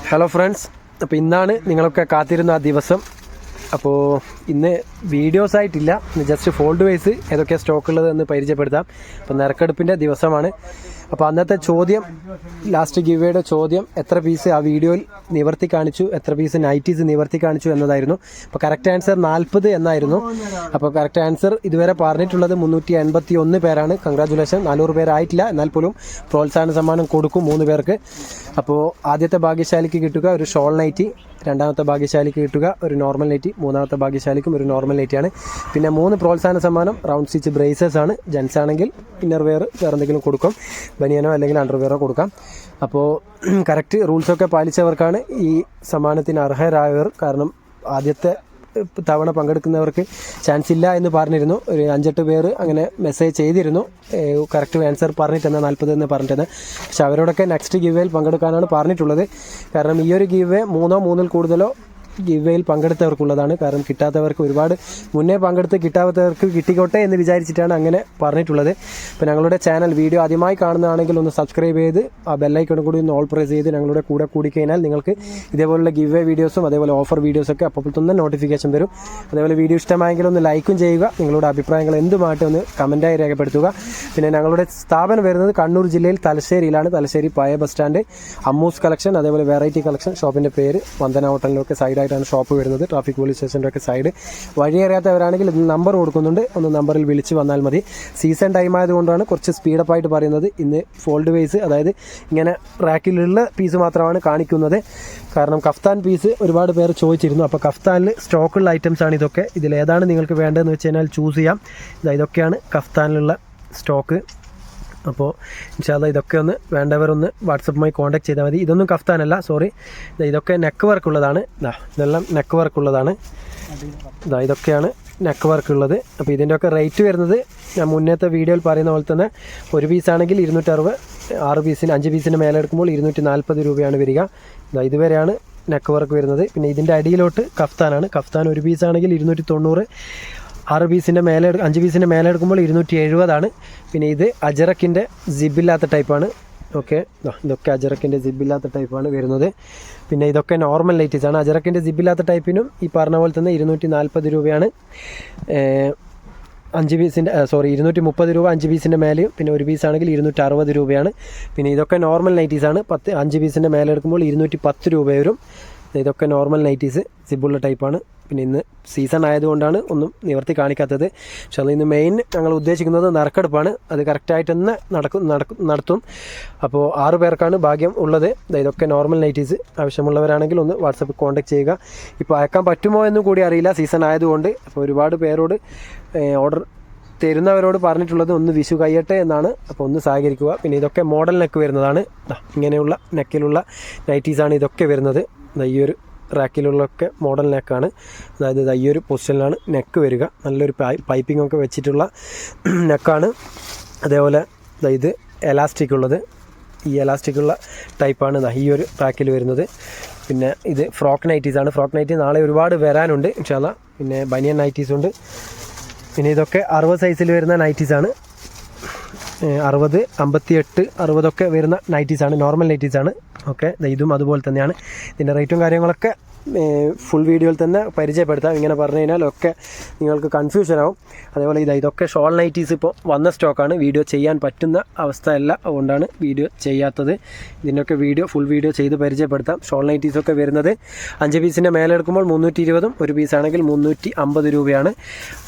Hello friends, അപ്പോൾ ഇന്നാണ് നിങ്ങളൊക്കെ കാത്തിരുന്ന ആ ദിവസം. അപ്പോൾ ഇന്ന് വീഡിയോസ് ആയിട്ടില്ല, ഇന്ന് ജസ്റ്റ് ഫോൾഡ് വൈസ് ഏതൊക്കെ സ്റ്റോക്കുള്ളത് എന്ന് പരിചയപ്പെടുത്താം. അപ്പോൾ നറുക്കെടുപ്പിൻ്റെ ദിവസമാണ്. അപ്പോൾ അന്നത്തെ ചോദ്യം, ലാസ്റ്റ് ഗിവേയുടെ ചോദ്യം, എത്ര പീസ് ആ വീഡിയോയിൽ നിവർത്തി കാണിച്ചു, എത്ര പീസ് നൈറ്റീസ് നിവർത്തി കാണിച്ചു എന്നതായിരുന്നു. അപ്പോൾ കറക്റ്റ് ആൻസർ 40 എന്നായിരുന്നു. അപ്പോൾ കറക്റ്റ് ആൻസർ ഇതുവരെ പറഞ്ഞിട്ടുള്ളത് 381 പേരാണ്. കൺഗ്രാജുലേഷൻ, 400 പേരായിട്ടില്ല. എന്നാൽ പോലും പ്രോത്സാഹന സമ്മാനം കൊടുക്കും 3 പേർക്ക്. അപ്പോൾ ആദ്യത്തെ ഭാഗ്യശാലിക്ക് കിട്ടുക ഒരു ഷോൾ നൈറ്റി, രണ്ടാമത്തെ ഭാഗ്യശാലിക്ക് കിട്ടുക ഒരു നോർമൽ നൈറ്റി, മൂന്നാമത്തെ ഭാഗ്യശാലിക്കും ഒരു നോർമൽ നൈറ്റിയാണ്. പിന്നെ 3 പ്രോത്സാഹന സമ്മാനം റൗണ്ട് സ്റ്റിച്ച് ബ്രേസേഴ്സ് ആണ്. ജെൻസ് ആണെങ്കിൽ ഇന്നർ വെയർ വേറെ എന്തെങ്കിലും കൊടുക്കും, ബനിയനോ അല്ലെങ്കിൽ അണ്ടർവെയറോ കൊടുക്കാം. അപ്പോൾ കറക്റ്റ് റൂൾസൊക്കെ പാലിച്ചവർക്കാണ് ഈ സമ്മാനത്തിന് അർഹരായവർ. കാരണം ആദ്യത്തെ തവണ പങ്കെടുക്കുന്നവർക്ക് ചാൻസ് ഇല്ല എന്ന് പറഞ്ഞിരുന്നു. ഒരു 5-8 പേർ അങ്ങനെ മെസ്സേജ് ചെയ്തിരുന്നു, കറക്റ്റ് ആൻസർ പറഞ്ഞിട്ടെന്ന് 40 എന്ന് പറഞ്ഞിട്ടെന്ന്. പക്ഷെ അവരോടൊക്കെ നെക്സ്റ്റ് ഗിവേയിൽ പങ്കെടുക്കാനാണ് പറഞ്ഞിട്ടുള്ളത്. കാരണം ഈ ഒരു ഗിവേ 3-3 കൂടുതലോ ഗിവേയിൽ പങ്കെടുത്തവർക്കുള്ളതാണ്. കാരണം കിട്ടാത്തവർക്ക്, ഒരുപാട് മുന്നേ പങ്കെടുത്ത് കിട്ടാത്തവർക്ക് കിട്ടിക്കോട്ടെ എന്ന് വിചാരിച്ചിട്ടാണ് അങ്ങനെ പറഞ്ഞിട്ടുള്ളത്. അപ്പോൾ ഞങ്ങളുടെ ചാനൽ വീഡിയോ ആദ്യമായി കാണുന്നതാണെങ്കിൽ ഒന്ന് സബ്സ്ക്രൈബ് ചെയ്ത് ആ ബെല്ലൈക്കൺ കൂടി ഒന്ന് ഓൾ പ്രസ് ചെയ്ത് ഞങ്ങളുടെ കൂടെ കൂടിക്കഴിഞ്ഞാൽ നിങ്ങൾക്ക് ഇതേപോലുള്ള ഗിവേ വീഡിയോസും അതേപോലെ ഓഫർ വീഡിയോസൊക്കെ അപ്പോൾ തന്നെ നോട്ടിഫിക്കേഷൻ വരും. അതേപോലെ വീഡിയോ ഇഷ്ടമായെങ്കിൽ ഒന്ന് ലൈക്കും ചെയ്യുക, നിങ്ങളുടെ അഭിപ്രായങ്ങൾ എന്തുമായിട്ട് ഒന്ന് കമൻറ്റായി രേഖപ്പെടുത്തുക. പിന്നെ ഞങ്ങളുടെ സ്ഥാപനം വരുന്നത് കണ്ണൂർ ജില്ലയിൽ തലശ്ശേരിയിലാണ്. തലശ്ശേരി പഴയ ബസ് സ്റ്റാൻഡ്, അമ്മൂസ് കളക്ഷൻ, അതേപോലെ വെറൈറ്റി കളക്ഷൻ. ഷോപ്പിൻ്റെ പേര് വന്ദന ഹോട്ടലിലൊക്കെ സൈഡായിട്ടാണ് ഷോപ്പ് വരുന്നത്. ട്രാഫിക് പോലീസ് സ്റ്റേഷൻ്റെ ഒക്കെ സൈഡ്. വഴി അറിയാത്തവരാണെങ്കിൽ ഇന്ന് നമ്പർ കൊടുക്കുന്നുണ്ട്, ഒന്ന് നമ്പറിൽ വിളിച്ച് വന്നാൽ മതി. സീസൺ ടൈം ആയതുകൊണ്ടാണ് കുറച്ച് സ്പീഡപ്പായിട്ട് പറയുന്നത്. ഇന്ന് ഫോൾഡ് വൈസ്, അതായത് ഇങ്ങനെ റാക്കിലുള്ള പീസ് മാത്രമാണ് കാണിക്കുന്നത്. കാരണം കഫ്താൻ പീസ് ഒരുപാട് പേർ ചോദിച്ചിരുന്നു. അപ്പോൾ കഫ്താനിൽ സ്റ്റോക്കുള്ള ഐറ്റംസ് ആണ് ഇതൊക്കെ. ഇതിലേതാണ് നിങ്ങൾക്ക് വേണ്ടതെന്ന് വെച്ച് കഴിഞ്ഞാൽ ചൂസ് ചെയ്യാം. ഇതൊക്കെയാണ് കഫ്താനിലുള്ള സ്റ്റോക്ക്. അപ്പോൾ ഇൻഷാല്ലാ ഇതൊക്കെ ഒന്ന് വേണ്ടവരൊന്ന് വാട്സപ്പുമായി കോൺടാക്ട് ചെയ്താൽ മതി. ഇതൊന്നും കഫ്താനല്ല, സോറി, ഇതൊക്കെ നെക്ക് വർക്കുള്ളതാണ്. ഇതെല്ലാം നെക്ക് വർക്കുള്ളതാണ്. ഇതൊക്കെയാണ് നെക്ക് വർക്ക് ഉള്ളത്. അപ്പോൾ ഇതിൻ്റെയൊക്കെ റേറ്റ് വരുന്നത് ഞാൻ മുന്നത്തെ വീഡിയോയിൽ പറയുന്ന പോലെ തന്നെ ഒരു പീസാണെങ്കിൽ 260, 6 പീസിന് 5 പീസിൻ്റെ മേലെ എടുക്കുമ്പോൾ 240 രൂപയാണ് വരിക. ഇതുവരെയാണ് നെക്ക് വർക്ക് വരുന്നത്. പിന്നെ ഇതിൻ്റെ അടിയിലോട്ട് കഫ്താനാണ്. കഫ്താൻ ഒരു പീസാണെങ്കിൽ 290, 6 പീസിൻ്റെ മേലെ 5 പീസിൻ്റെ മേലെ എടുക്കുമ്പോൾ 270 പിന്നെ ഇത് അജറക്കിൻ്റെ ജിബില്ലാത്ത ടൈപ്പാണ്. ഓക്കെ, ഇതൊക്കെ അജറക്കിൻ്റെ ജിബില്ലാത്ത ടൈപ്പാണ് വരുന്നത്. പിന്നെ ഇതൊക്കെ നോർമൽ നൈറ്റീസാണ്. അജറക്കിൻ്റെ ജിബില്ലാത്ത ടൈപ്പിനും ഈ പറഞ്ഞ പോലെ തന്നെ 240 രൂപയാണ്. 5 പീസിൻ്റെ 230 രൂപ 5 പീസിൻ്റെ മേലെയും. പിന്നെ ഒരു പീസാണെങ്കിൽ 260 രൂപയാണ്. പിന്നെ ഇതൊക്കെ നോർമൽ നൈറ്റീസാണ്. 5 പീസിൻ്റെ മേലെ എടുക്കുമ്പോൾ 210 രൂപ വരും. ഇതൊക്കെ നോർമൽ നൈറ്റീസ്, സിബുള്ള ടൈപ്പാണ്. പിന്നെ ഇന്ന് സീസൺ ആയതുകൊണ്ടാണ് ഒന്നും നിവർത്തി കാണിക്കാത്തത്. പക്ഷേ അത് ഇന്ന് മെയിൻ ഞങ്ങൾ ഉദ്ദേശിക്കുന്നത് നറുക്കെടുപ്പാണ്. അത് കറക്റ്റായിട്ട് തന്നെ നടത്തും. അപ്പോൾ 6 പേർക്കാണ് ഭാഗ്യം ഉള്ളത്. ഇതൊക്കെ നോർമൽ നൈറ്റീസ്. ആവശ്യമുള്ളവരാണെങ്കിൽ ഒന്ന് വാട്സപ്പിൽ കോൺടാക്ട് ചെയ്യുക. ഇപ്പോൾ അയക്കാൻ പറ്റുമോ എന്നും കൂടി അറിയില്ല, സീസൺ ആയതുകൊണ്ട്. അപ്പോൾ ഒരുപാട് പേരോട് ഓർഡർ തരുന്നവരോട് പറഞ്ഞിട്ടുള്ളത് ഒന്ന് വിഷു കഴിയട്ടെ എന്നാണ്. അപ്പോൾ ഒന്ന് സഹകരിക്കുക. പിന്നെ ഇതൊക്കെ മോഡൽ നെക്ക് വരുന്നതാണ്. ഇങ്ങനെയുള്ള നെക്കിലുള്ള നൈറ്റീസാണ് ഇതൊക്കെ വരുന്നത്. ഈ ഒരു റാക്കിലുള്ളൊക്കെ മോഡൽ നെക്കാണ്. അതായത് ഈ ഒരു പൊസിഷനിലാണ് നെക്ക് വരിക. നല്ലൊരു പൈപ്പിംഗ് ഒക്കെ വെച്ചിട്ടുള്ള നെക്കാണ്. അതേപോലെ ഇത് എലാസ്റ്റിക് ഉള്ളത്, ഈ എലാസ്റ്റിക് ഉള്ള ടൈപ്പാണ് ഈ ഒരു റാക്കിൽ വരുന്നത്. പിന്നെ ഇത് ഫ്രോക്ക് നൈറ്റീസാണ്. ഫ്രോക്ക് നൈറ്റി നാളെ ഒരുപാട് വരാനുണ്ട് ഇൻഷാല്ലാ. പിന്നെ ബനിയൻ നൈറ്റീസുണ്ട്. പിന്നെ ഇതൊക്കെ 60 സൈസിൽ വരുന്ന നൈറ്റീസാണ്. 60, 58, 60 ഒക്കെ വരുന്ന നൈറ്റീസാണ്, നോർമൽ നൈറ്റീസാണ്. ഓക്കെ, ഇതും അതുപോലെ തന്നെയാണ്. ഇതിൻ്റെ റേറ്റും കാര്യങ്ങളൊക്കെ ഫുൾ വീഡിയോയിൽ തന്നെ പരിചയപ്പെടുത്താം. ഇങ്ങനെ പറഞ്ഞു കഴിഞ്ഞാൽ ഒക്കെ നിങ്ങൾക്ക് കൺഫ്യൂഷനാവും. അതേപോലെ ഇതൊക്കെ ഷോൾ നൈറ്റീസ് ഇപ്പോൾ വന്ന സ്റ്റോക്കാണ്. വീഡിയോ ചെയ്യാൻ പറ്റുന്ന അവസ്ഥയല്ല, അതുകൊണ്ടാണ് വീഡിയോ ചെയ്യാത്തത്. ഇതിൻ്റെയൊക്കെ ഫുൾ വീഡിയോ ചെയ്ത് പരിചയപ്പെടുത്താം. ഷോൾ നൈറ്റീസൊക്കെ വരുന്നത് 5 പീസിൻ്റെ മേലെ എടുക്കുമ്പോൾ 320, ഒരു പീസാണെങ്കിൽ 350 രൂപയാണ്.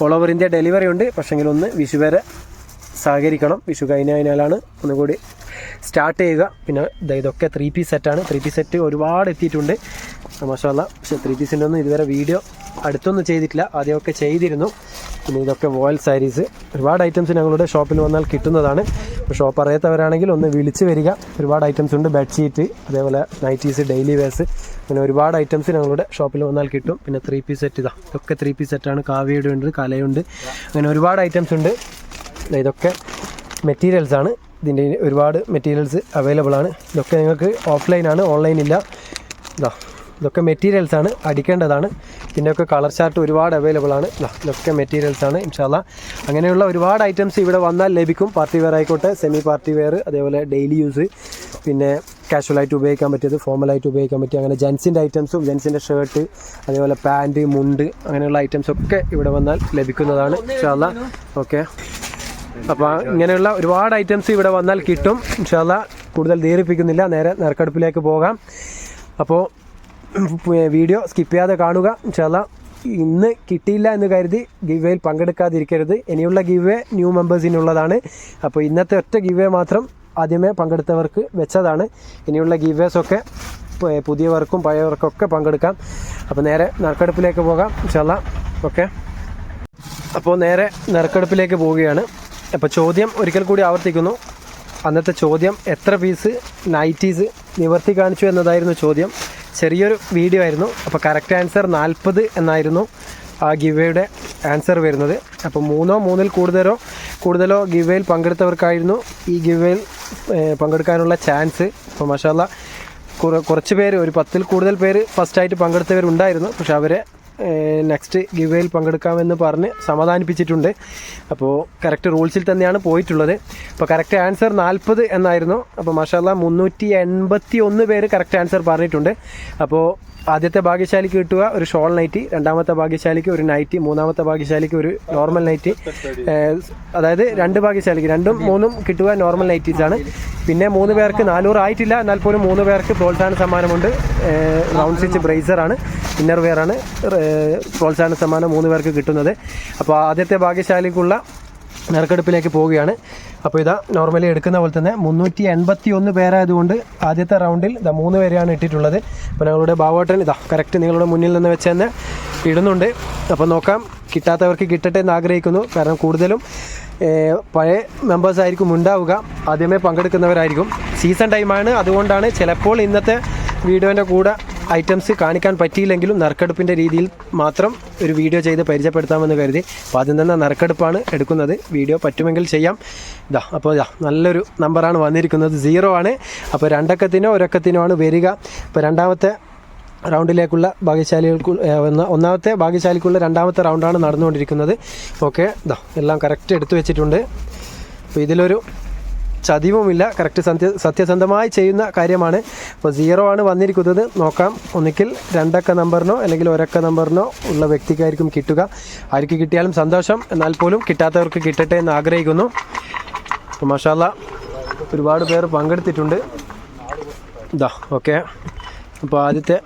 ഓൾ ഓവർ ഇന്ത്യ ഡെലിവറി ഉണ്ട്. പക്ഷെങ്കിൽ ഒന്ന് വിഷു വരെ സഹകരിക്കണം. വിഷു കഴിഞ്ഞാലാണ് ഒന്നുകൂടി സ്റ്റാർട്ട് ചെയ്യുക. പിന്നെ ഇതൊക്കെ 3 പീസ് സെറ്റാണ്. 3 പീസ് സെറ്റ് ഒരുപാട് എത്തിയിട്ടുണ്ട് മാഷാല്ലാ. പക്ഷേ 3 പീസിൻ്റെ ഒന്നും ഇതുവരെ വീഡിയോ അടുത്തൊന്നും ചെയ്തിട്ടില്ല, ആദ്യമൊക്കെ ചെയ്തിരുന്നു. പിന്നെ ഇതൊക്കെ വോയൽ സാരീസ്. ഒരുപാട് ഐറ്റംസ് ഞങ്ങളുടെ ഷോപ്പിൽ വന്നാൽ കിട്ടുന്നതാണ്. അപ്പോൾ ഷോപ്പ് അറിയാത്തവരാണെങ്കിൽ ഒന്ന് വിളിച്ച് വരിക. ഒരുപാട് ഐറ്റംസ് ഉണ്ട്. ബെഡ്ഷീറ്റ്, അതേപോലെ നൈറ്റീസ്, ഡെയിലി വെയർസ്, അങ്ങനെ ഒരുപാട് ഐറ്റംസ് ഞങ്ങളുടെ ഷോപ്പിൽ വന്നാൽ കിട്ടും. പിന്നെ 3 പീസ് സെറ്റ്, ഇതൊക്കെ 3 പീസ് സെറ്റാണ്. കാവ്യയുടെ ഉണ്ട്, കലയുണ്ട്, അങ്ങനെ ഒരുപാട് ഐറ്റംസ് ഉണ്ട്. ഇതൊക്കെ മെറ്റീരിയൽസാണ്. ഇതിൻ്റെ ഒരുപാട് മെറ്റീരിയൽസ് അവൈലബിൾ ആണ്. ഇതൊക്കെ നിങ്ങൾക്ക് ഓഫ്ലൈനാണ്, ഓൺലൈൻ ഇല്ല. ഇതൊക്കെ മെറ്റീരിയൽസാണ്, അടിക്കേണ്ടതാണ്. ഇതിൻ്റെയൊക്കെ കളർ ചാർട്ട് ഒരുപാട് അവൈലബിൾ ആണ്. ഇതൊക്കെ മെറ്റീരിയൽസാണ് ഇൻഷാല്ലാ. അങ്ങനെയുള്ള ഒരുപാട് ഐറ്റംസ് ഇവിടെ വന്നാൽ ലഭിക്കും. പാർട്ടി വെയർ ആയിക്കോട്ടെ, സെമി പാർട്ടി വെയർ, അതേപോലെ ഡെയിലി യൂസ്, പിന്നെ കാഷ്വലായിട്ട് ഉപയോഗിക്കാൻ പറ്റിയത്, ഫോമലായിട്ട് ഉപയോഗിക്കാൻ പറ്റിയ അങ്ങനെ ജെൻസിൻ്റെ ഐറ്റംസും ജെൻസിൻ്റെ ഷർട്ട്, അതേപോലെ പാൻറ്റ്, മുണ്ട് അങ്ങനെയുള്ള ഐറ്റംസൊക്കെ ഇവിടെ വന്നാൽ ലഭിക്കുന്നതാണ് ഇൻഷാ അല്ലാ. ഓക്കെ, അപ്പോൾ ഇങ്ങനെയുള്ള ഒരുപാട് ഐറ്റംസ് ഇവിടെ വന്നാൽ കിട്ടും ഇൻഷാ അല്ലാ. കൂടുതൽ ദീർഘിപ്പിക്കുന്നില്ല, നേരെ നറുക്കെടുപ്പിലേക്ക് പോകാം. അപ്പോൾ വീഡിയോ സ്കിപ്പ് ചെയ്യാതെ കാണുക ഇൻഷാ അല്ലാ. ഇന്ന് കിട്ടിയില്ല എന്ന് കരുതി ഗിവ് പങ്കെടുക്കാതിരിക്കരുത്. ഇനിയുള്ള ഗിവ് ന്യൂ മെമ്പേഴ്സിനുള്ളതാണ്. അപ്പോൾ ഇന്നത്തെ ഒറ്റ ഗിവ് മാത്രം ആദ്യമേ പങ്കെടുത്തവർക്ക് വെച്ചതാണ്. ഇനിയുള്ള ഗിവേഴ്സൊക്കെ പുതിയവർക്കും പഴയവർക്കൊക്കെ പങ്കെടുക്കാം. അപ്പോൾ നേരെ നറുക്കെടുപ്പിലേക്ക് പോകാം ഇൻഷാ അല്ലാ. ഓക്കെ, അപ്പോൾ നേരെ നറുക്കെടുപ്പിലേക്ക് പോവുകയാണ്. അപ്പോൾ ചോദ്യം ഒരിക്കൽ കൂടി ആവർത്തിക്കുന്നു. അന്നത്തെ ചോദ്യം എത്ര പീസ് നൈറ്റീസ് നിവർത്തി കാണിച്ചു എന്നതായിരുന്നു ചോദ്യം. ചെറിയൊരു വീഡിയോ ആയിരുന്നു. അപ്പോൾ കറക്റ്റ് ആൻസർ 40 എന്നായിരുന്നു ആ ഗിവേയുടെ ആൻസർ വരുന്നത്. അപ്പോൾ 3 കൂടുതലോ ഗിവേയിൽ പങ്കെടുത്തവർക്കായിരുന്നു ഈ ഗിവേയിൽ പങ്കെടുക്കാനുള്ള ചാൻസ്. അപ്പോൾ മാഷാ അല്ലാ കുറച്ച് പേര്, ഒരു 10-ൽ കൂടുതൽ പേര് ഫസ്റ്റായിട്ട് പങ്കെടുത്തവരുണ്ടായിരുന്നു. പക്ഷെ അവരെ നെക്സ്റ്റ് ഗിവേയിൽ പങ്കെടുക്കാമെന്ന് പറഞ്ഞ് സമാധാനിപ്പിച്ചിട്ടുണ്ട്. അപ്പോൾ കറക്റ്റ് റൂൾസിൽ തന്നെയാണ് പോയിട്ടുള്ളത്. അപ്പോൾ കറക്റ്റ് ആൻസർ 40 എന്നായിരുന്നു. അപ്പോൾ മാഷാ അല്ലാ 381 പേര് കറക്റ്റ് ആൻസർ പറഞ്ഞിട്ടുണ്ട്. അപ്പോൾ ആദ്യത്തെ ഭാഗ്യശാലിക്ക് കിട്ടുക ഒരു ഷോൾ നൈറ്റി, രണ്ടാമത്തെ ഭാഗ്യശാലിക്ക് ഒരു നൈറ്റി, മൂന്നാമത്തെ ഭാഗ്യശാലിക്ക് ഒരു നോർമൽ നൈറ്റി. അതായത് 2 ഭാഗ്യശാലിക്ക് 2ഉം 3ഉം കിട്ടുക നോർമൽ നൈറ്റീസാണ്. പിന്നെ 3 പേർക്ക് 400 ആയിട്ടില്ല, എന്നാൽ പോലും 3 പേർക്ക് പ്രോത്സാഹന സമ്മാനമുണ്ട്. റൗണ്ട് സ്റ്റിച്ച് ബ്രേസറാണ്, ഇന്നർ വെയറാണ് പ്രോത്സാഹന സമ്മാനം 3 പേർക്ക് കിട്ടുന്നത്. അപ്പോൾ ആദ്യത്തെ ഭാഗ്യശാലിക്കുള്ള നറുക്കെടുപ്പിലേക്ക് പോവുകയാണ്. അപ്പോൾ ഇതാ നോർമലി എടുക്കുന്ന പോലെ തന്നെ 381 പേരായതുകൊണ്ട് ആദ്യത്തെ റൗണ്ടിൽ 3 പേരെയാണ് ഇട്ടിട്ടുള്ളത്. അപ്പോൾ ഞങ്ങളുടെ ബാവോട്ടൻ ഇതാ കറക്റ്റ് നിങ്ങളുടെ മുന്നിൽ നിന്ന് വെച്ച് തന്നെ ഇടുന്നുണ്ട്. അപ്പോൾ നോക്കാം, കിട്ടാത്തവർക്ക് കിട്ടട്ടെ എന്ന് ആഗ്രഹിക്കുന്നു. കാരണം കൂടുതലും പഴയ മെമ്പേഴ്സായിരിക്കും ഉണ്ടാവുക, ആദ്യമേ പങ്കെടുക്കുന്നവരായിരിക്കും. സീസൺ ടൈമാണ്, അതുകൊണ്ടാണ് ചിലപ്പോൾ ഇന്നത്തെ വീഡിയോൻ്റെ കൂടെ ഐറ്റംസ് കാണിക്കാൻ പറ്റിയില്ലെങ്കിലും നറുക്കെടുപ്പിൻ്റെ രീതിയിൽ മാത്രം ഒരു വീഡിയോ ചെയ്ത് പരിചയപ്പെടുത്താമെന്ന് കരുതി. അപ്പോൾ ആദ്യം തന്നെ നറുക്കെടുപ്പാണ് എടുക്കുന്നത്. വീഡിയോ പറ്റുമെങ്കിൽ ചെയ്യാം. അപ്പോൾ നല്ലൊരു നമ്പറാണ് വന്നിരിക്കുന്നത്, 0 ആണ്. അപ്പോൾ 2 അക്കത്തിനോ 1 അക്കത്തിനോ ആണ് വരിക. അപ്പോൾ രണ്ടാമത്തെ റൗണ്ടിലേക്കുള്ള ഭാഗ്യശാലികൾക്ക് ഒന്നാമത്തെ ഭാഗ്യശാലിക്കുള്ള രണ്ടാമത്തെ റൗണ്ടാണ് നടന്നുകൊണ്ടിരിക്കുന്നത്. ഓക്കെ, എല്ലാം കറക്റ്റ് എടുത്തു വെച്ചിട്ടുണ്ട്. അപ്പോൾ ഇതിലൊരു ചതിവുമില്ല, കറക്റ്റ് സത്യസന്ധമായി ചെയ്യുന്ന കാര്യമാണ്. അപ്പോൾ 0 ആണ് വന്നിരിക്കുന്നത്. നോക്കാം, ഒന്നുകിൽ 2 അക്ക നമ്പറിനോ അല്ലെങ്കിൽ 1 അക്ക നമ്പറിനോ ഉള്ള വ്യക്തിക്കായിരിക്കും കിട്ടുക. ആർക്ക് കിട്ടിയാലും സന്തോഷം, എന്നാൽ പോലും കിട്ടാത്തവർക്ക് കിട്ടട്ടെ എന്ന് ആഗ്രഹിക്കുന്നു. അപ്പോൾ മാഷാ അല്ലാ ഒരുപാട് പേർ പങ്കെടുത്തിട്ടുണ്ട്. ഓക്കെ, അപ്പോൾ ആദ്യത്തെ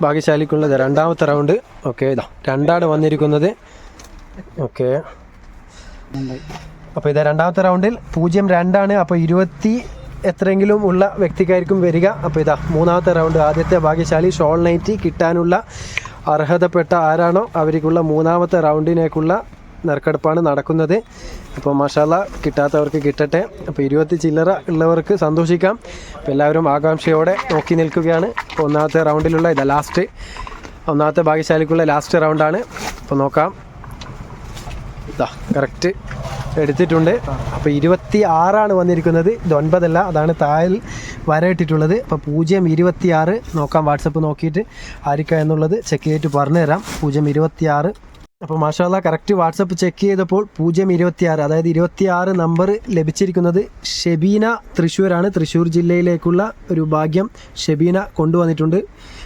ഭാഗ്യശാലിക്കുള്ളത് രണ്ടാമത്തെ റൗണ്ട്. ഓക്കെ, 2 വന്നിരിക്കുന്നത്. ഓക്കെ, അപ്പോൾ ഇത് രണ്ടാമത്തെ റൗണ്ടിൽ 0-2 അപ്പോൾ 20 എത്രയെങ്കിലും ഉള്ള വ്യക്തിക്കായിരിക്കും വരിക. അപ്പോൾ മൂന്നാമത്തെ റൗണ്ട്. ആദ്യത്തെ ഭാഗ്യശാലി ഷോൾ നൈറ്റി കിട്ടാനുള്ള അർഹതപ്പെട്ട ആരാണോ അവർക്കുള്ള മൂന്നാമത്തെ റൗണ്ടിനേക്കുള്ള നറുക്കെടുപ്പാണ് നടക്കുന്നത്. അപ്പോൾ മാഷാ അല്ലാ കിട്ടാത്തവർക്ക് കിട്ടട്ടെ. അപ്പോൾ 20 ചില്ലറ ഉള്ളവർക്ക് സന്തോഷിക്കാം. അപ്പോൾ എല്ലാവരും ആകാംക്ഷയോടെ നോക്കി നിൽക്കുകയാണ്. അപ്പോൾ ഒന്നാമത്തെ റൗണ്ടിലുള്ള ഒന്നാമത്തെ ഭാഗ്യശാലിക്കുള്ള ലാസ്റ്റ് റൗണ്ടാണ്. അപ്പോൾ നോക്കാം, കറക്റ്റ് എടുത്തിട്ടുണ്ട്. അപ്പോൾ 26 വന്നിരിക്കുന്നത്. ഇത് 9 അല്ല, അതാണ് താഴെ വരയിട്ടിട്ടുള്ളത്. അപ്പോൾ 0-26 നോക്കാം. വാട്സപ്പ് നോക്കിയിട്ട് ആയിരിക്കാം എന്നുള്ളത് ചെക്ക് ചെയ്തിട്ട് പറഞ്ഞുതരാം. 0-26. അപ്പോൾ മാഷാ അല്ലാ കറക്റ്റ് വാട്സപ്പ് ചെക്ക് ചെയ്തപ്പോൾ 0-26 അതായത് 26 നമ്പർ ലഭിച്ചിരിക്കുന്നത് ഷെബീന തൃശ്ശൂരാണ്. തൃശ്ശൂർ ജില്ലയിലേക്കുള്ള ഒരു ഭാഗ്യം ഷെബീന കൊണ്ടുവന്നിട്ടുണ്ട്.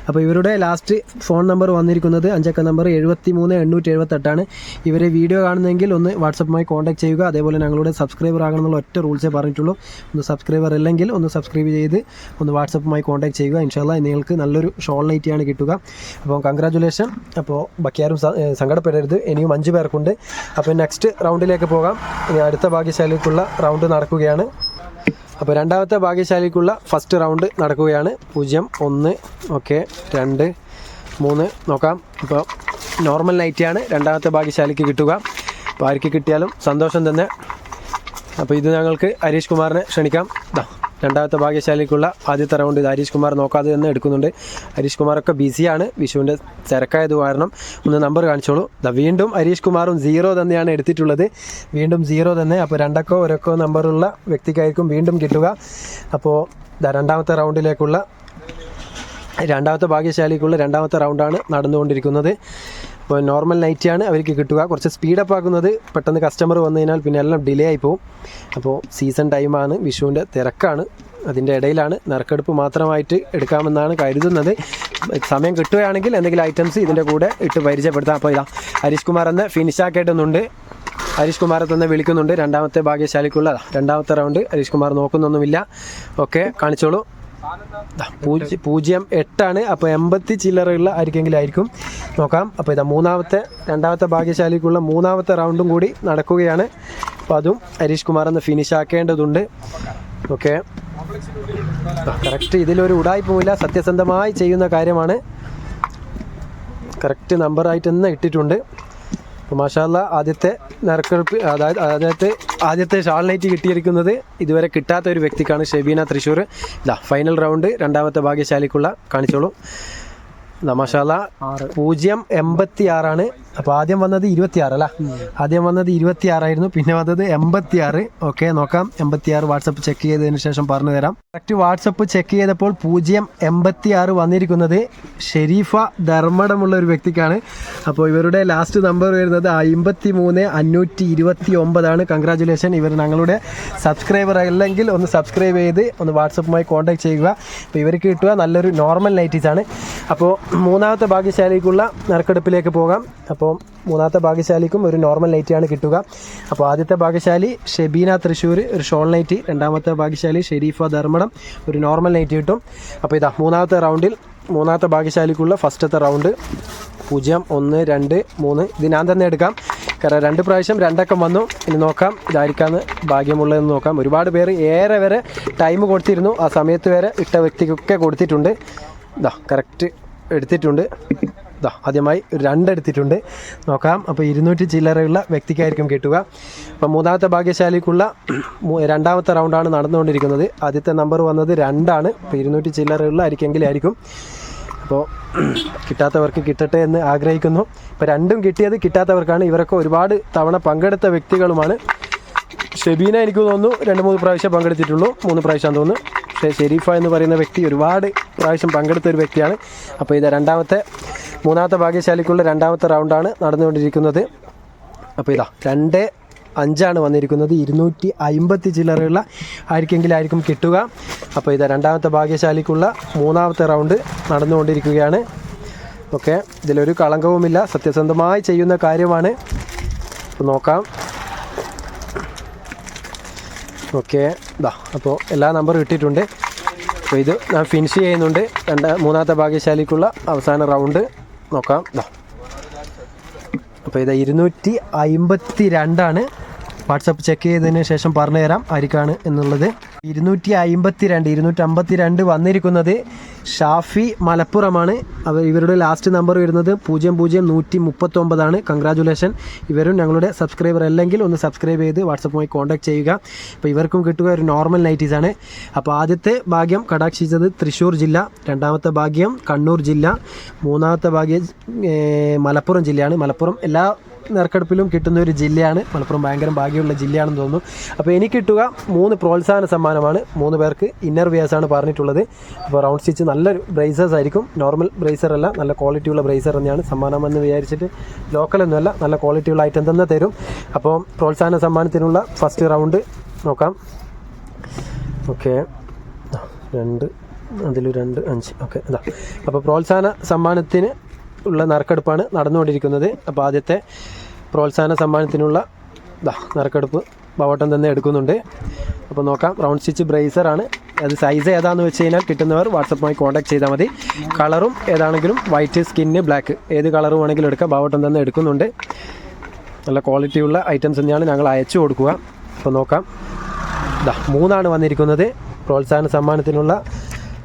അപ്പോൾ ഇവരുടെ ലാസ്റ്റ് ഫോൺ നമ്പർ വന്നിരിക്കുന്നത് 5 അക്ക നമ്പർ 73-878 ഇവരെ വീഡിയോ കാണുന്നെങ്കിൽ ഒന്ന് വാട്സപ്പുമായി കോൺടാക്ട് ചെയ്യുക. അതേപോലെ ഞങ്ങളുടെ സബ്സ്ക്രൈബർ ആകണമെന്നുള്ള ഒറ്റ റൂൾസേ പറഞ്ഞിട്ടുള്ളൂ. ഒന്ന് സബ്സ്ക്രൈബർ അല്ലെങ്കിൽ ഒന്ന് സബ്സ്ക്രൈബ് ചെയ്ത് ഒന്ന് വാട്സപ്പുമായി കോൺടാക്ട് ചെയ്യുക. ഇൻഷാ അല്ലാ നിങ്ങൾക്ക് നല്ലൊരു ഷോൾ നൈറ്റിയാണ് കിട്ടുക. അപ്പോൾ കൺഗ്രാജുലേഷൻ. അപ്പോൾ ബാക്കിയാരും സങ്കടപ്പെടരുത്, ഇനിയും 5 പേർക്കുണ്ട്. അപ്പോൾ നെക്സ്റ്റ് റൗണ്ടിലേക്ക് പോകാം. ഇനി അടുത്ത ഭാഗ്യശാലിക്കുള്ള റൗണ്ട് നടക്കുകയാണ്. അപ്പോൾ രണ്ടാമത്തെ ഭാഗ്യശാലിക്കുള്ള ഫസ്റ്റ് റൗണ്ട് നടക്കുകയാണ്. 0, 1, ഓക്കെ, 2, 3 നോക്കാം. ഇപ്പോൾ നോർമൽ നൈറ്റിയാണ് രണ്ടാമത്തെ ഭാഗ്യശാലിക്ക് കിട്ടുക. അപ്പോൾ ആർക്ക് കിട്ടിയാലും സന്തോഷം തന്നെ. അപ്പോൾ ഇത് ഞങ്ങൾക്ക് ഹരീഷ് കുമാറിനെ ക്ഷണിക്കാം. രണ്ടാമത്തെ ഭാഗ്യശാലിക്കുള്ള ആദ്യത്തെ റൗണ്ട് ഇത് ഹരീഷ് കുമാർ നോക്കാതെ തന്നെ എടുക്കുന്നുണ്ട്. ഹരീഷ് കുമാറൊക്കെ ബിസിയാണ്, വിഷുവിൻ്റെ തിരക്കായത് കാരണം. ഒന്ന് നമ്പർ കാണിച്ചോളൂ. വീണ്ടും ഹരീഷ് കുമാറും 0 തന്നെയാണ് എടുത്തിട്ടുള്ളത്. വീണ്ടും 0 തന്നെ. അപ്പോൾ 2 അക്കോ 1 അക്കോ നമ്പറുള്ള വ്യക്തിക്കായിരിക്കും വീണ്ടും കിട്ടുക. അപ്പോൾ രണ്ടാമത്തെ റൗണ്ടിലേക്കുള്ള രണ്ടാമത്തെ ഭാഗ്യശാലിക്കുള്ള രണ്ടാമത്തെ റൗണ്ടാണ് നടന്നുകൊണ്ടിരിക്കുന്നത്. അപ്പോൾ നോർമൽ നൈറ്റിയാണ് അവർക്ക് കിട്ടുക. കുറച്ച് സ്പീഡപ്പ് ആക്കുന്നത് പെട്ടെന്ന് കസ്റ്റമർ വന്നു കഴിഞ്ഞാൽ പിന്നെ എല്ലാം ഡിലേ ആയി പോകും. അപ്പോൾ സീസൺ ടൈമാണ്, വിഷുവിൻ്റെ തിരക്കാണ്. അതിൻ്റെ ഇടയിലാണ് നറുക്കെടുപ്പ് മാത്രമായിട്ട് എടുക്കാമെന്നാണ് കരുതുന്നത്. സമയം കിട്ടുകയാണെങ്കിൽ എന്തെങ്കിലും ഐറ്റംസ് ഇതിൻ്റെ കൂടെ ഇട്ട് പരിചയപ്പെടുത്താം. അപ്പോൾ ഇതാ ഹരീഷ് കുമാർ എന്ന് ഫിനിഷാക്കേട്ടുന്നുണ്ട്. ഹരീഷ് കുമാറെ തന്നെ വിളിക്കുന്നുണ്ട്. രണ്ടാമത്തെ ഭാഗ്യശാലിക്കുള്ള രണ്ടാമത്തെ റൗണ്ട് ഹരീഷ് കുമാർ നോക്കുന്നൊന്നുമില്ല. ഓക്കെ, കാണിച്ചോളൂ. 0.8 അപ്പോൾ 80 ചില്ലറയുള്ള ആർക്കെങ്കിലും ആയിരിക്കും. നോക്കാം. അപ്പോൾ ഇതാ രണ്ടാമത്തെ ഭാഗ്യശാലിക്കുള്ള മൂന്നാമത്തെ റൗണ്ടും കൂടി നടക്കുകയാണ്. അപ്പോൾ അതും ഹരീഷ് കുമാർ എന്ന് ഫിനിഷ് ആക്കേണ്ടതുണ്ട്. Okay, correct. ഇതിലൊരു ഉടായ്പുമില്ല, സത്യസന്ധമായി ചെയ്യുന്ന കാര്യമാണ്. കറക്റ്റ് നമ്പറായിട്ട് തന്നെ ഇട്ടിട്ടുണ്ട്. അപ്പോൾ മാഷാല്ലാ ആദ്യത്തെ നറുക്കെടുപ്പ്, അതായത് ആദ്യത്തെ ഷാൾ നൈറ്റ് കിട്ടിയിരിക്കുന്നത് ഇതുവരെ കിട്ടാത്ത ഒരു വ്യക്തിക്കാണ്. ഷെബീന തൃശ്ശൂർ. ഫൈനൽ റൗണ്ട് രണ്ടാമത്തെ ഭാഗ്യശാലിക്കുള്ള കാണിച്ചോളൂ. മാഷാല്ലാ 0.86. അപ്പോൾ ആദ്യം വന്നത് 26 അല്ല, ആദ്യം വന്നത് 26 പിന്നെ വന്നത് 86. ഓക്കെ, നോക്കാം. 86 വാട്സപ്പ് ചെക്ക് ചെയ്തതിന് ശേഷം പറഞ്ഞു തരാം. കറക്റ്റ് വാട്സപ്പ് ചെക്ക് ചെയ്തപ്പോൾ 0.86 വന്നിരിക്കുന്നത് ഷെരീഫ ധർമ്മടമുള്ള ഒരു വ്യക്തിക്കാണ്. അപ്പോൾ ഇവരുടെ ലാസ്റ്റ് നമ്പർ വരുന്നത് 53,529. കൺഗ്രാജുലേഷൻ. ഇവർ ഞങ്ങളുടെ സബ്സ്ക്രൈബർ അല്ലെങ്കിൽ ഒന്ന് സബ്സ്ക്രൈബ് ചെയ്ത് ഒന്ന് വാട്സപ്പുമായി കോൺടാക്ട് ചെയ്യുക. അപ്പോൾ ഇവർക്ക് കിട്ടുക നല്ലൊരു നോർമൽ നൈറ്റീസാണ്. അപ്പോൾ മൂന്നാമത്തെ ഭാഗ്യശാലിക്കുള്ള നറുക്കെടുപ്പിലേക്ക് പോകാം. അപ്പോൾ മൂന്നാമത്തെ ഭാഗ്യശാലിക്കും ഒരു നോർമൽ നൈറ്റിയാണ് കിട്ടുക. അപ്പോൾ ആദ്യത്തെ ഭാഗ്യശാലി ഷെബീന തൃശ്ശൂർ ഒരു ഷോൾ നൈറ്റി, രണ്ടാമത്തെ ഭാഗ്യശാലി ഷെരീഫ ധർമ്മടം ഒരു നോർമൽ നൈറ്റി കിട്ടും. അപ്പോൾ ഇതാ മൂന്നാമത്തെ റൗണ്ടിൽ മൂന്നാമത്തെ ഭാഗ്യശാലിക്കുള്ള ഫസ്റ്റത്തെ റൗണ്ട് 0, 1, 2, 3. ഇത് ഞാൻ തന്നെ എടുക്കാം, കാരണം 2 പ്രാവശ്യം 2 അക്കം വന്നു. ഇനി നോക്കാം ഇതായിരിക്കാന്ന് ഭാഗ്യമുള്ളതെന്ന് നോക്കാം. ഒരുപാട് പേര് ഏറെ വരെ ടൈം കൊടുത്തിരുന്നു, ആ സമയത്ത് വരെ ഇട്ട വ്യക്തിക്കൊക്കെ കൊടുത്തിട്ടുണ്ട്. ഇതാ കറക്റ്റ് എടുത്തിട്ടുണ്ട്. ഇതാ ആദ്യമായി 2 എടുത്തിട്ടുണ്ട്. നോക്കാം. അപ്പോൾ 200 ചില്ലറയുള്ള വ്യക്തിക്കായിരിക്കും കിട്ടുക. അപ്പോൾ മൂന്നാമത്തെ ഭാഗ്യശാലിക്കുള്ള രണ്ടാമത്തെ റൗണ്ടാണ് നടന്നുകൊണ്ടിരിക്കുന്നത്. ആദ്യത്തെ നമ്പർ വന്നത് 2 ആണ്. അപ്പോൾ 200 ചില്ലറയുള്ള ആയിരിക്കും. അപ്പോൾ കിട്ടാത്തവർക്ക് കിട്ടട്ടെ എന്ന് ആഗ്രഹിക്കുന്നു. ഇപ്പോൾ 2ഉം കിട്ടിയത് കിട്ടാത്തവർക്കാണ്. ഇവരൊക്കെ ഒരുപാട് തവണ പങ്കെടുത്ത വ്യക്തികളുമാണ്. ഷെബീന എനിക്ക് തോന്നുന്നു 2-3 പ്രാവശ്യം പങ്കെടുത്തിട്ടുള്ളൂ, 3 പ്രാവശ്യം തോന്നുന്നു. പക്ഷേ ഷെരീഫ എന്ന് പറയുന്ന വ്യക്തി ഒരുപാട് പ്രാവശ്യം പങ്കെടുത്ത ഒരു വ്യക്തിയാണ്. അപ്പോൾ ഇത് മൂന്നാമത്തെ ഭാഗ്യശാലിക്കുള്ള രണ്ടാമത്തെ റൗണ്ടാണ് നടന്നുകൊണ്ടിരിക്കുന്നത്. അപ്പോൾ ഇതാ 2.5 വന്നിരിക്കുന്നത്. 250 ചില്ലറയുള്ള ആയിരിക്കും കിട്ടുക. അപ്പോൾ ഇത് രണ്ടാമത്തെ ഭാഗ്യശാലിക്കുള്ള മൂന്നാമത്തെ റൗണ്ട് നടന്നുകൊണ്ടിരിക്കുകയാണ്. ഓക്കെ, ഇതിലൊരു കളങ്കവുമില്ല, സത്യസന്ധമായി ചെയ്യുന്ന കാര്യമാണ്. അപ്പോൾ നോക്കാം. ഓക്കെ, അപ്പോൾ എല്ലാ നമ്പറും ഇട്ടിട്ടുണ്ട്. അപ്പോൾ ഇത് ഞാൻ ഫിനിഷ് ചെയ്യുന്നുണ്ട്. മൂന്നാമത്തെ ഭാഗ്യശാലിക്കുള്ള അവസാന റൗണ്ട് നോക്കാം. അപ്പോൾ ഇത് 252. വാട്സപ്പ് ചെക്ക് ചെയ്തതിന് ശേഷം പറഞ്ഞു തരാം ആർക്കാണ് എന്നുള്ളത്. 252 വന്നിരിക്കുന്നത് ഷാഫി മലപ്പുറമാണ്. ഇവരുടെ ലാസ്റ്റ് നമ്പർ വരുന്നത് 00139. കൺഗ്രാജുലേഷൻ. ഇവരും ഞങ്ങളുടെ സബ്സ്ക്രൈബർ അല്ലെങ്കിൽ ഒന്ന് സബ്സ്ക്രൈബ് ചെയ്ത് വാട്സപ്പുമായി കോൺടാക്ട് ചെയ്യുക. അപ്പോൾ ഇവർക്കും കിട്ടുക ഒരു നോർമൽ നൈറ്റീസാണ്. അപ്പോൾ ആദ്യത്തെ ഭാഗ്യം കടാക്ഷിച്ചത് തൃശ്ശൂർ ജില്ല, രണ്ടാമത്തെ ഭാഗ്യം കണ്ണൂർ ജില്ല, മൂന്നാമത്തെ ഭാഗ്യം മലപ്പുറം ജില്ലയാണ്. മലപ്പുറം എല്ലാ നറുക്കെടുപ്പിലും കിട്ടുന്ന ഒരു ജില്ലയാണ്. മലപ്പുറം ഭയങ്കര ഭാഗ്യമുള്ള ജില്ലയാണെന്ന് തോന്നുന്നു. അപ്പോൾ എനിക്ക് കിട്ടുക 3 പ്രോത്സാഹന സമ്മാനമാണ്. 3 പേർക്ക് ഇന്നർ വിയേഴ്സാണ് പറഞ്ഞിട്ടുള്ളത്. അപ്പോൾ റൗണ്ട് സ്റ്റിച്ച് നല്ലൊരു ബ്രേസേഴ്സ് ആയിരിക്കും, നോർമൽ ബ്രേസർ അല്ല, നല്ല ക്വാളിറ്റിയുള്ള ബ്രേസർ തന്നെയാണ്. സമ്മാനമെന്ന് വിചാരിച്ചിട്ട് ലോക്കലൊന്നുമല്ല, നല്ല ക്വാളിറ്റിയുള്ള ഐറ്റം തന്നെ തരും. അപ്പോൾ പ്രോത്സാഹന സമ്മാനത്തിനുള്ള ഫസ്റ്റ് റൗണ്ട് നോക്കാം. ഓക്കെ, 2 അതിൽ 2, 5. ഓക്കെ, ഇതാ അപ്പോൾ പ്രോത്സാഹന സമ്മാനത്തിന് ഉള്ള നറുക്കെടുപ്പാണ് നടന്നുകൊണ്ടിരിക്കുന്നത്. അപ്പോൾ ആദ്യത്തെ പ്രോത്സാഹന സമ്മാനത്തിനുള്ള നറുക്കെടുപ്പ് ബാവട്ടൻ തന്നെ എടുക്കുന്നുണ്ട്. അപ്പോൾ നോക്കാം. റൗണ്ട് സ്റ്റിച്ച് ബ്രേസറാണ്. അത് സൈസ് ഏതാണെന്ന് വെച്ച് കഴിഞ്ഞാൽ കിട്ടുന്നവർ വാട്സപ്പുമായി കോൺടാക്ട് ചെയ്താൽ മതി. കളറും ഏതാണെങ്കിലും വൈറ്റ്, സ്കിന്ന്, ബ്ലാക്ക് ഏത് കളർ വേണമെങ്കിലും എടുക്കാം. ബാവട്ടൻ തന്നെ എടുക്കുന്നുണ്ട്. നല്ല ക്വാളിറ്റിയുള്ള ഐറ്റംസ് തന്നെയാണ് ഞങ്ങൾ അയച്ചു കൊടുക്കുക. അപ്പോൾ നോക്കാം. 3 വന്നിരിക്കുന്നത്. പ്രോത്സാഹന സമ്മാനത്തിനുള്ള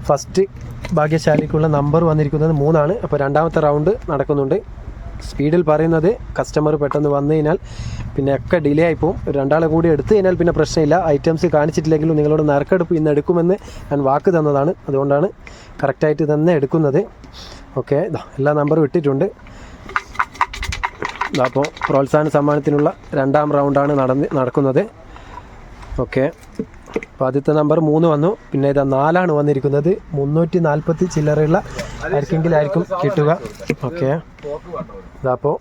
ഫസ്റ്റ് ഭാഗ്യശാലിക്കുള്ള നമ്പർ വന്നിരിക്കുന്നത് 3. അപ്പോൾ രണ്ടാമത്തെ റൗണ്ട് നടക്കുന്നുണ്ട്. സ്പീഡിൽ പറയുന്നത് കസ്റ്റമർ പെട്ടെന്ന് വന്നു കഴിഞ്ഞാൽ പിന്നെ ഒക്കെ ഡിലേ ആയിപ്പോവും. 2 കൂടി എടുത്തു കഴിഞ്ഞാൽ പിന്നെ പ്രശ്നമില്ല. ഐറ്റംസ് കാണിച്ചിട്ടില്ലെങ്കിലും നിങ്ങളോട് നറുക്കെടുപ്പ് ഇന്ന് എടുക്കുമെന്ന് ഞാൻ വാക്ക് തന്നതാണ്. അതുകൊണ്ടാണ് കറക്റ്റായിട്ട് തന്നെ എടുക്കുന്നത്. ഓക്കെ, എല്ലാ നമ്പറും ഇട്ടിട്ടുണ്ട്. അപ്പോൾ പ്രോത്സാഹന സമ്മാനത്തിനുള്ള 2ാം റൗണ്ടാണ് നടക്കുന്നത്. ഓക്കെ, അപ്പോൾ ആദ്യത്തെ നമ്പർ 3 വന്നു. പിന്നെ ഇതാ 4 വന്നിരിക്കുന്നത്. 340 ചില്ലറയുള്ള ആയിരിക്കും കിട്ടുക. ഓക്കെ, ഇതപ്പോൾ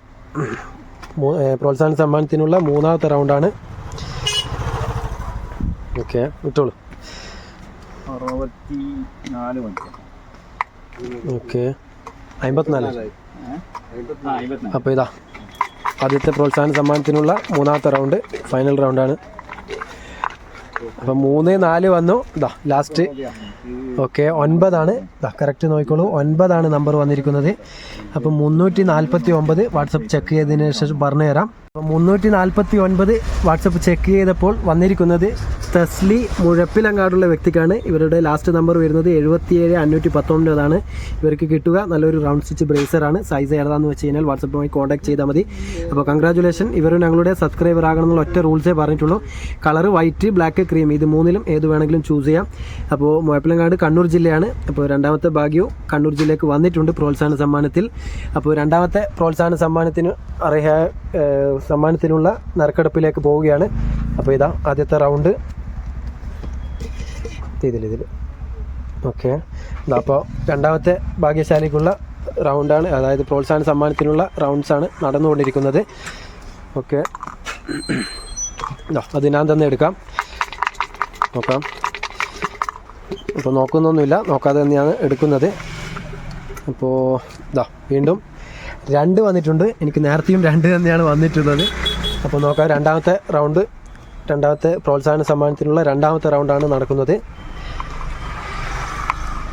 പ്രോത്സാഹന സമ്മാനത്തിനുള്ള 3ാമത്തെ റൗണ്ടാണ്. ഓക്കെ, വിട്ടോളൂ. 64 മണിക്കൂർ. ഓക്കെ 54. അപ്പോൾ ഇതാ ആദ്യത്തെ പ്രോത്സാഹന സമ്മാനത്തിനുള്ള മൂന്നാമത്തെ റൗണ്ട്, ഫൈനൽ റൗണ്ടാണ്. അപ്പം 3, 4 വന്നു. ഇതാ ലാസ്റ്റ് ഓക്കെ 9 ഇതാ കറക്റ്റ് നോക്കിക്കോളൂ, 9 നമ്പർ വന്നിരിക്കുന്നത്. അപ്പം 349 വാട്സപ്പ് ചെക്ക് ചെയ്തതിന് ശേഷം പറഞ്ഞു തരാം. അപ്പം 349 വാട്സപ്പ് ചെക്ക് ചെയ്തപ്പോൾ വന്നിരിക്കുന്നത് തസ്ലി മുഴപ്പിലങ്ങാടുള്ള വ്യക്തിക്കാണ്. ഇവരുടെ ലാസ്റ്റ് നമ്പർ വരുന്നത് 77,519 ഇവർക്ക് കിട്ടുക. നല്ലൊരു റൗണ്ട് സ്റ്റിച്ച് ബ്രേസറാണ്. സൈസ് ഏതാണെന്ന് വെച്ച് കഴിഞ്ഞാൽ വാട്സപ്പുമായി കോൺടാക്ട് ചെയ്താൽ മതി. അപ്പോൾ കൺഗ്രാജുലേഷൻ, ഇവർ ഞങ്ങളുടെ സബ്സ്ക്രൈബർ ആകണമെന്നുള്ള ഒറ്റ റൂൾസേ പറഞ്ഞിട്ടുള്ളൂ. കളർ വൈറ്റ്, ബ്ലാക്ക്, ക്രീം ഇത് മൂന്നിലും ഏത് വേണമെങ്കിലും ചൂസ് ചെയ്യാം. അപ്പോൾ മുഴപ്പിലങ്ങാട് കണ്ണൂർ ജില്ലയാണ്. അപ്പോൾ രണ്ടാമത്തെ ഭാഗ്യവും കണ്ണൂർ ജില്ലയ്ക്ക് വന്നിട്ടുണ്ട് പ്രോത്സാഹന സമ്മാനത്തിൽ. അപ്പോൾ രണ്ടാമത്തെ പ്രോത്സാഹന സമ്മാനത്തിനുള്ള നറുക്കെടുപ്പിലേക്ക് പോവുകയാണ്. അപ്പോൾ ഇതാ ആദ്യത്തെ റൗണ്ട് ഇതിൽ ഓക്കെ. അപ്പോൾ രണ്ടാമത്തെ ഭാഗ്യശാലിക്കുള്ള റൗണ്ടാണ്, അതായത് പ്രോത്സാഹന സമ്മാനത്തിനുള്ള റൗണ്ട്സാണ് നടന്നുകൊണ്ടിരിക്കുന്നത്. ഓക്കെ, അത് ഞാൻ തന്നെ എടുക്കാം, നോക്കാം. അപ്പോൾ നോക്കുന്നൊന്നുമില്ല, നോക്കാതെ തന്നെയാണ് എടുക്കുന്നത്. അപ്പോൾ ഇതാ വീണ്ടും 2 വന്നിട്ടുണ്ട്. എനിക്ക് നേരത്തെയും 2 തന്നെയാണ് വന്നിട്ടുള്ളത്. അപ്പോൾ നോക്കാം, രണ്ടാമത്തെ പ്രോത്സാഹന സമ്മാനത്തിനുള്ള രണ്ടാമത്തെ റൗണ്ടാണ് നടക്കുന്നത്.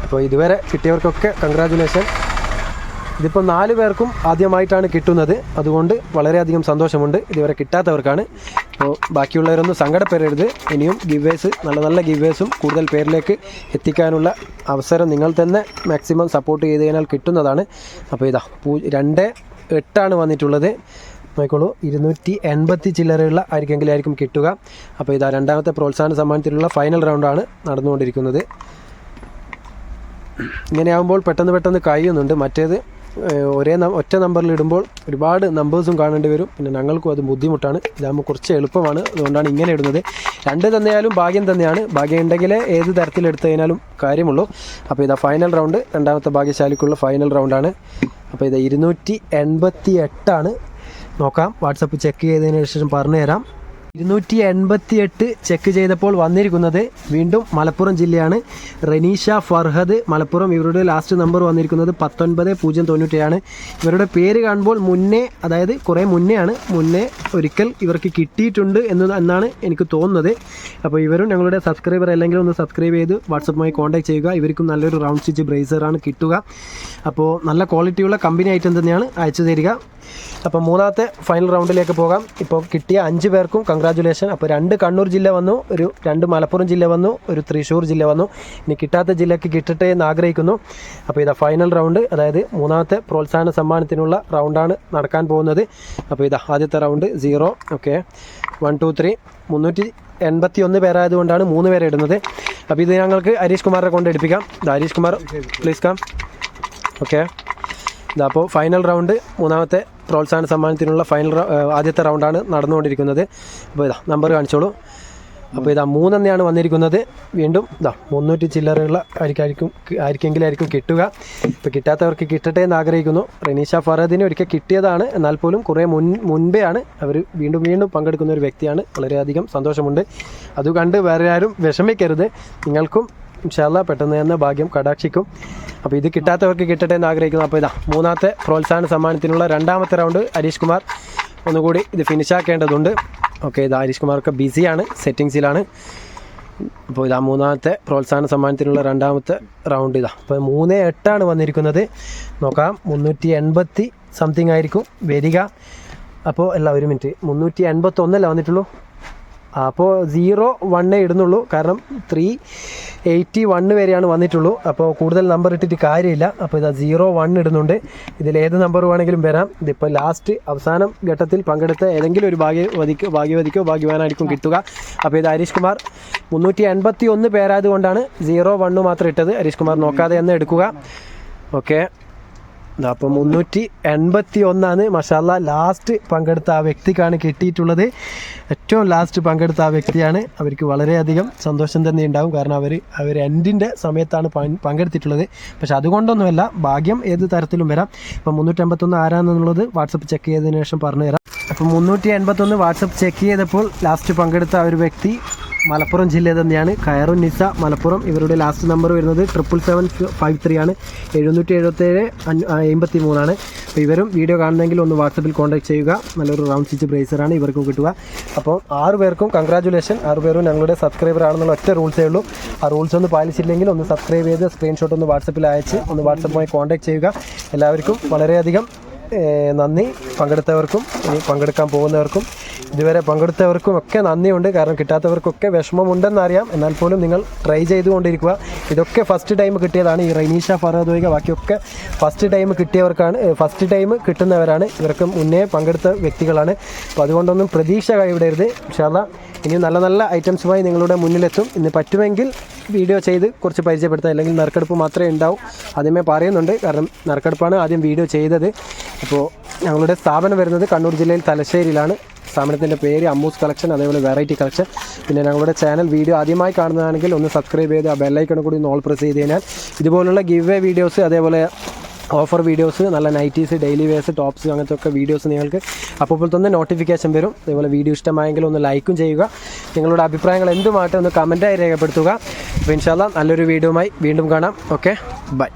അപ്പോൾ ഇതുവരെ കിട്ടിയവർക്കൊക്കെ കൺഗ്രാജുലേഷൻ. ഇതിപ്പോൾ 4 പേർക്കും ആദ്യമായിട്ടാണ് കിട്ടുന്നത്, അതുകൊണ്ട് വളരെയധികം സന്തോഷമുണ്ട്. ഇതുവരെ കിട്ടാത്തവർക്കാണ്. അപ്പോൾ ബാക്കിയുള്ളവരൊന്നും സങ്കടപ്പെടരുത്. ഇനിയും ഗിവേഴ്സ്, നല്ല നല്ല ഗിവേഴ്സും കൂടുതൽ പേരിലേക്ക് എത്തിക്കാനുള്ള അവസരം നിങ്ങൾ തന്നെ മാക്സിമം സപ്പോർട്ട് ചെയ്ത് കഴിഞ്ഞാൽ കിട്ടുന്നതാണ്. അപ്പോൾ ഇതാ 2-8 വന്നിട്ടുള്ളത്. നോക്കിക്കോളൂ, 280 ചില്ലറയുള്ള ആയിരിക്കും കിട്ടുക. അപ്പോൾ ഇതാ രണ്ടാമത്തെ പ്രോത്സാഹന സമ്മാനത്തിലുള്ള ഫൈനൽ റൗണ്ടാണ് നടന്നുകൊണ്ടിരിക്കുന്നത്. ഇങ്ങനെയാകുമ്പോൾ പെട്ടെന്ന് കഴിയുന്നുണ്ട്. മറ്റേത് ഒറ്റ നമ്പറിൽ ഇടുമ്പോൾ ഒരുപാട് നമ്പേഴ്സും കാണേണ്ടി വരും. പിന്നെ ഞങ്ങൾക്കും അത് ബുദ്ധിമുട്ടാണ്. ഇതാകുമ്പോൾ കുറച്ച് എളുപ്പമാണ്, അതുകൊണ്ടാണ് ഇങ്ങനെ ഇടുന്നത്. 2 തന്നെയാലും ഭാഗ്യം തന്നെയാണ്. ഭാഗ്യം ഉണ്ടെങ്കിലേ ഏത് തരത്തിലെടുത്ത് കഴിഞ്ഞാലും കാര്യമുള്ളൂ. അപ്പോൾ ഇതാ ഫൈനൽ റൗണ്ട്, രണ്ടാമത്തെ ഭാഗ്യശാലിക്കുള്ള ഫൈനൽ റൗണ്ടാണ്. അപ്പോൾ ഇത് 288 നോക്കാം. വാട്സപ്പ് ചെക്ക് ചെയ്തതിന് ശേഷം പറഞ്ഞു തരാം. 288 ചെക്ക് ചെയ്തപ്പോൾ വന്നിരിക്കുന്നത് വീണ്ടും മലപ്പുറം ജില്ലയാണ്. റനീഷ ഫർഹദ് മലപ്പുറം. ഇവരുടെ ലാസ്റ്റ് നമ്പർ വന്നിരിക്കുന്നത് 19097. ഇവരുടെ പേര് കാണുമ്പോൾ അതായത് കുറേ മുന്നേ ഒരിക്കൽ ഇവർക്ക് കിട്ടിയിട്ടുണ്ട് എന്നാണ് എനിക്ക് തോന്നുന്നത്. അപ്പോൾ ഇവരും ഞങ്ങളുടെ സബ്സ്ക്രൈബർ അല്ലെങ്കിൽ ഒന്ന് സബ്സ്ക്രൈബ് ചെയ്ത് വാട്സപ്പുമായി കോൺടാക്ട് ചെയ്യുക. ഇവർക്കും നല്ലൊരു റൗണ്ട് സ്റ്റിച്ച് ബ്രേസറാണ് കിട്ടുക. അപ്പോൾ നല്ല ക്വാളിറ്റിയുള്ള കമ്പനി ഐറ്റം തന്നെയാണ് അയച്ചു തരിക. അപ്പോൾ മൂന്നാമത്തെ ഫൈനൽ റൗണ്ടിലേക്ക് പോകാം. ഇപ്പോൾ കിട്ടിയ 5 പേർക്കും കൺഗ്രാജുലേഷൻ. അപ്പോൾ 2 കണ്ണൂർ ജില്ല വന്നു, 2 മലപ്പുറം ജില്ല വന്നു, 1 തൃശ്ശൂർ ജില്ല വന്നു. ഇനി കിട്ടാത്ത ജില്ലയ്ക്ക് കിട്ടട്ടെ എന്ന് ആഗ്രഹിക്കുന്നു. അപ്പോൾ ഇതാ ഫൈനൽ റൗണ്ട്, അതായത് മൂന്നാമത്തെ പ്രോത്സാഹന സമ്മാനത്തിനുള്ള റൗണ്ടാണ് നടക്കാൻ പോകുന്നത്. അപ്പോൾ ഇതാ ആദ്യത്തെ റൗണ്ട് 0. ഓക്കെ, 1 2 3 381 പേരായതുകൊണ്ടാണ് 3 പേരെ ഇടുന്നത്. അപ്പോൾ ഇത് ഞങ്ങൾക്ക് ഹരീഷ് കുമാറിനെ കൊണ്ട് എടുപ്പിക്കാം. Harish Kumar please come. Okay, അപ്പോൾ ഫൈനൽ റൗണ്ട്, മൂന്നാമത്തെ പ്രോത്സാഹന സമ്മാനത്തിനുള്ള ആദ്യത്തെ റൗണ്ടാണ് നടന്നുകൊണ്ടിരിക്കുന്നത്. അപ്പോൾ ഇതാ നമ്പർ കാണിച്ചോളൂ. അപ്പോൾ ഇതാ 3 വന്നിരിക്കുന്നത്. വീണ്ടും ഇതാ 300 ചില്ലറയുള്ള ആയിരിക്കും കിട്ടുക. ഇപ്പോൾ കിട്ടാത്തവർക്ക് കിട്ടട്ടെ എന്ന് ആഗ്രഹിക്കുന്നു. റനീഷ ഫറദിന് ഒരിക്കൽ കിട്ടിയതാണ്, എന്നാൽ പോലും കുറേ മുൻപെയാണ് അവർ വീണ്ടും പങ്കെടുക്കുന്ന ഒരു വ്യക്തിയാണ്. വളരെയധികം സന്തോഷമുണ്ട്. അത് കണ്ട് വേറെ ആരും വിഷമിക്കരുത്. നിങ്ങൾക്കും ഇൻഷാ അല്ലാഹ് പെട്ടെന്ന് തന്നെ ഭാഗ്യം കടാക്ഷിക്കും. അപ്പോൾ ഇത് കിട്ടാത്തവർക്ക് കിട്ടട്ടെ എന്ന് ആഗ്രഹിക്കുന്നു. അപ്പോൾ ഇതാ മൂന്നാമത്തെ പ്രോത്സാഹന സമ്മാനത്തിനുള്ള രണ്ടാമത്തെ റൗണ്ട് ഹരീഷ് കുമാർ ഒന്നുകൂടി ഇത് ഫിനിഷാക്കേണ്ടതുണ്ട്. ഓക്കെ, ഇത് ഹരീഷ് കുമാർക്ക് ബിസിയാണ്, സെറ്റിങ്സിലാണ്. അപ്പോൾ ഇതാ മൂന്നാമത്തെ പ്രോത്സാഹന സമ്മാനത്തിനുള്ള രണ്ടാമത്തെ റൗണ്ട് ഇതാ. അപ്പോൾ 3-8 വന്നിരിക്കുന്നത്. നോക്കാം, 380 സംതിങ് ആയിരിക്കും വരിക. അപ്പോൾ അല്ല, 1 മിനിറ്റ്, 381 വന്നിട്ടുള്ളൂ. അപ്പോൾ 0-1 ഇടുന്നുള്ളൂ, കാരണം 381 വരെയാണ് വന്നിട്ടുള്ളൂ. അപ്പോൾ കൂടുതൽ നമ്പർ ഇട്ടിട്ട് കാര്യമില്ല. അപ്പോൾ ഇതാ 0-1 ഇടുന്നുണ്ട്. ഇതിലേത് നമ്പർ വേണമെങ്കിലും വരാം. ഇതിപ്പോൾ ലാസ്റ്റ് അവസാനം ഘട്ടത്തിൽ പങ്കെടുത്ത ഏതെങ്കിലും ഒരു ഭാഗ്യവതിക്കോ ഭാഗ്യവാനായിരിക്കും കിട്ടുക. അപ്പോൾ ഇത് ഹരീഷ് കുമാർ 381 പേരായതുകൊണ്ടാണ് 0-1 മാത്രം ഇട്ടത്. ഹരീഷ് കുമാർ നോക്കാതെ തന്നെ എടുക്കുക. ഓക്കെ, അപ്പോൾ 381 മാഷാല്ലാ ലാസ്റ്റ് പങ്കെടുത്ത ആ വ്യക്തിക്കാണ് കിട്ടിയിട്ടുള്ളത്. ഏറ്റവും ലാസ്റ്റ് പങ്കെടുത്ത ആ വ്യക്തിയാണ്. അവർക്ക് വളരെയധികം സന്തോഷം തന്നെ ഉണ്ടാവും, കാരണം അവർ എൻഡിൻ്റെ സമയത്താണ് പങ്കെടുത്തിട്ടുള്ളത്. പക്ഷെ അതുകൊണ്ടൊന്നുമല്ല, ഭാഗ്യം ഏത് തരത്തിലും വരാം. അപ്പോൾ 381 ആരാണെന്നുള്ളത് വാട്സപ്പ് ചെക്ക് ചെയ്തതിന് ശേഷം പറഞ്ഞു തരാം. അപ്പോൾ 381 വാട്സപ്പ് ചെക്ക് ചെയ്തപ്പോൾ ലാസ്റ്റ് പങ്കെടുത്ത ഒരു വ്യക്തി മലപ്പുറം ജില്ല തന്നെയാണ്. ഖൈറുൻ നിസ മലപ്പുറം. ഇവരുടെ ലാസ്റ്റ് നമ്പർ വരുന്നത് 77753 ആണ്. 777 ആണ്. അപ്പോൾ ഇവരും വീഡിയോ കാണുന്നെങ്കിൽ ഒന്ന് വാട്സപ്പിൽ കോൺടാക്ട് ചെയ്യുക. നല്ലൊരു റൗണ്ട് സ്റ്റിച്ച് ബ്രേസറാണ് ഇവർക്കും കിട്ടുക. അപ്പോൾ 6 പേർക്കും കൺഗ്രാജുലേഷൻ. 6 പേരും ഞങ്ങളുടെ സബ്സ്ക്രൈബർ ആണെന്നുള്ള ഒറ്റ റൂൾസേ ഉള്ളൂ. ആ റൂൾസ് ഒന്ന് പാലിച്ചില്ലെങ്കിൽ ഒന്ന് സബ്സ്ക്രൈബ് ചെയ്ത് സ്ക്രീൻഷോട്ട് ഒന്ന് വാട്സപ്പിൽ അയച്ച് ഒന്ന് വാട്സപ്പുമായി കോൺടാക്ട് ചെയ്യുക. എല്ലാവർക്കും വളരെയധികം നന്ദി. പങ്കെടുത്തവർക്കും ഇനി പങ്കെടുക്കാൻ പോകുന്നവർക്കും ഇതുവരെ പങ്കെടുത്തവർക്കും ഒക്കെ നന്ദിയുണ്ട്. കാരണം കിട്ടാത്തവർക്കൊക്കെ വിഷമമുണ്ടെന്നറിയാം. എന്നാൽ പോലും നിങ്ങൾ ട്രൈ ചെയ്തുകൊണ്ടിരിക്കുക. ഇതൊക്കെ ഫസ്റ്റ് ടൈം കിട്ടിയതാണ്. ഈ റൈനീഷ ഫറോദ് ഒഴികെ ബാക്കിയൊക്കെ ഫസ്റ്റ് ടൈം കിട്ടിയവർക്കാണ്, ഫസ്റ്റ് ടൈം കിട്ടുന്നവരാണ്. ഇവർക്ക് മുന്നേ പങ്കെടുത്ത വ്യക്തികളാണ്. അപ്പോൾ അതുകൊണ്ടൊന്നും പ്രതീക്ഷ കൈവിടരുത്. ഇൻഷാ അല്ലാഹ് ഇനിയും നല്ല നല്ല ഐറ്റംസുമായി നിങ്ങളുടെ മുന്നിലെത്തും. ഇന്ന് പറ്റുമെങ്കിൽ വീഡിയോ ചെയ്ത് കുറച്ച് പരിചയപ്പെടുത്താം. അല്ലെങ്കിൽ നറുക്കെടുപ്പ് മാത്രമേ ഉണ്ടാവും. ആദ്യമേ പറയുന്നുണ്ട്, കാരണം നറുക്കെടുപ്പാണ് ആദ്യം വീഡിയോ ചെയ്തത്. അപ്പോൾ ഞങ്ങളുടെ സ്ഥാപനം വരുന്നത് കണ്ണൂർ ജില്ലയിൽ തലശ്ശേരിയിലാണ്. സ്ഥാപനത്തിൻ്റെ പേര് അമ്മൂസ് കളക്ഷൻ, അതേപോലെ വെറൈറ്റി കളക്ഷൻ. പിന്നെ ഞങ്ങളുടെ ചാനൽ വീഡിയോ ആദ്യമായി കാണുന്നതാണെങ്കിൽ ഒന്ന് സബ്സ്ക്രൈബ് ചെയ്ത് ആ ബെല്ലൈക്കൺ കൂടി ഒന്ന് ഓൾ പ്രസ് ചെയ്ത് കഴിഞ്ഞാൽ ഇതുപോലുള്ള ഗിവ് വേ വീഡിയോസ്, അതേപോലെ ഓഫർ വീഡിയോസ്, നല്ല നൈറ്റീസ്, ഡെയിലി വെയർസ്, ടോപ്സ്, അങ്ങനത്തെ ഒക്കെ വീഡിയോസ് നിങ്ങൾക്ക് അപ്പോൾ തന്നെ നോട്ടിഫിക്കേഷൻ വരും. അതേപോലെ വീഡിയോ ഇഷ്ടമായെങ്കിൽ ഒന്ന് ലൈക്കും ചെയ്യുക. നിങ്ങളുടെ അഭിപ്രായങ്ങൾ എന്തുമായിട്ട് ഒന്ന് കമൻറ്റായി രേഖപ്പെടുത്തുക. അപ്പോൾ ഇൻഷാ അല്ലാഹ് നല്ലൊരു വീഡിയോയുമായി വീണ്ടും കാണാം. Okay, by.